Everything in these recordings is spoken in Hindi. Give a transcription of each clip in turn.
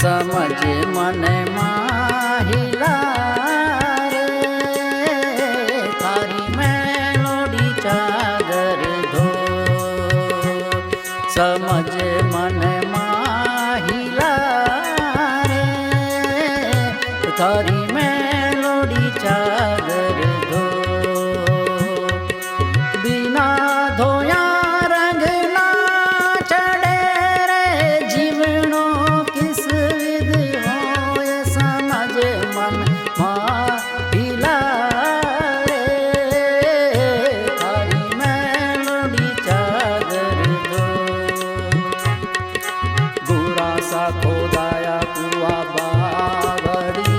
समझे मन माहिला रे थारी मेलोडी चादर धो समझे मन माहिला रे थारी मेलोडी चादर धो बिना धोया रंग ना चढ़े रे जीवनो किस विध होय समझ मन माहिला रे थारी मेलोडी चादर धो बुरा सा खोदाया कुआ बावड़ी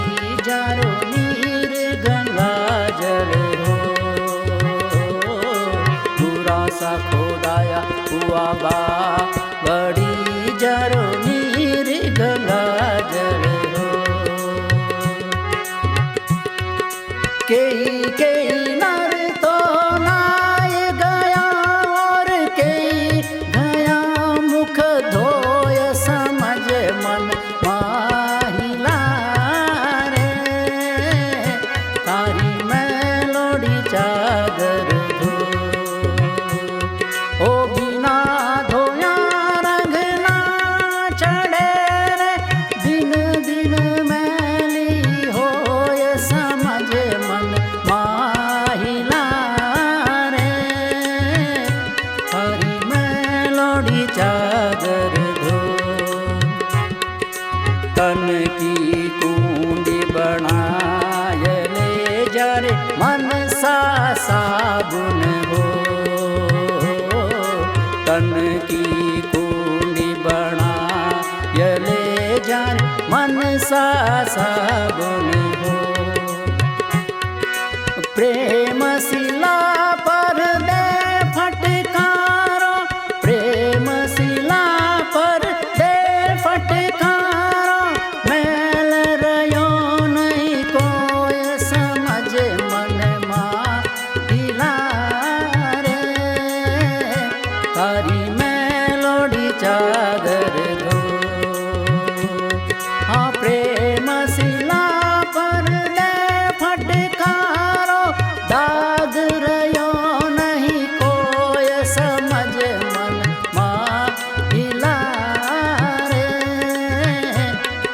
जारो नीर गंगा जल हो बुरा सा खोदाया कुआ बावड़ी जारो नीर गंगा जल हो कई नर तो नाय गया और कई गया मुख धोय समझ मन माहिला रे थारी मेलोडी चादर धो ओ बिना धोया रंग ना चढ़े रे दिन दिन मैली होय समझ मन माहिला रे थारी मेलोडी चादर धो तन की कुंडी बनाय ले जा रे मन सा साबुन हो तन की कुंडी बनाय ले जा रे मन सा साबुन हो प्रेम शिला पर दे फटकारो प्रेम शिला पर दे फटकारो मैल रयो नहीं कोय समझ मन माहिला रे थारी मेलोडी चादर धो हाँ प्रेम शिला पर दे फटकारो दाग रयो नहीं कोय समझ मन माहिला रे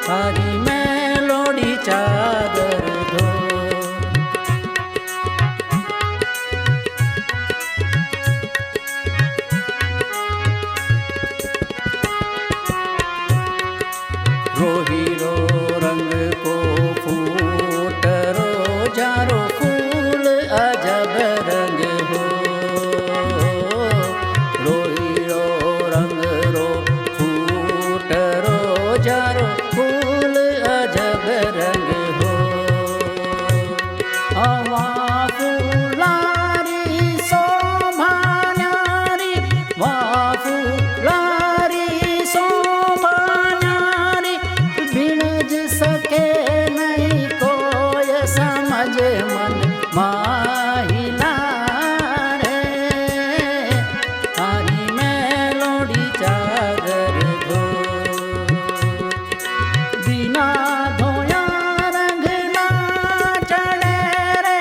थारी मेलोडी चादर धो रोहिरो रंग को फूट जारो फूल अजब रंग हो रोहिरो रंग रो फूट जारो फूल अजब रंग हो हवा फूलारी शोभा न्यारी वा फूलारी शोभा न्यारी बिणज सके नहीं कोय समझ मन माहिला रे थारी मेलोडी चादर धो बिना धोया रंग ना चढ़े रे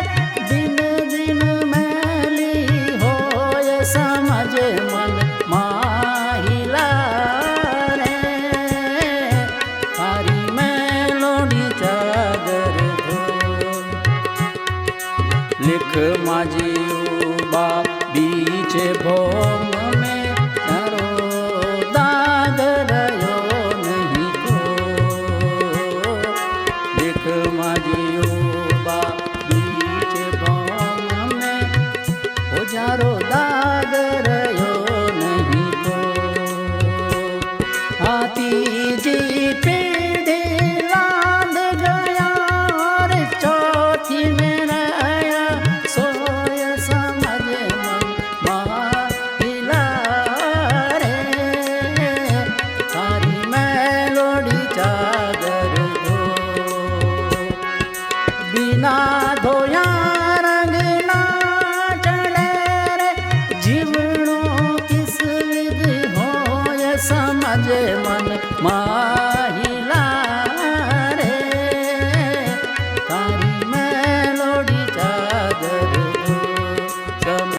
दिन दिन मैली होय समझ मन माहिला रे थारी मेलोडी चादर धो लिख माझी बा बीच भोम में नरो दाग रयो नहीं तो लिख माझी बा बीच भोम में उजारो दाग रयो नहीं तो हाथी जी पीढ़ी लाद गया और चौथी में रहा सोय समझ मन माहिला रे थारी मेलोडी चादर धो बिना धोया रंग ना चढ़े रे जीवनो किस विध होय समझ मन मा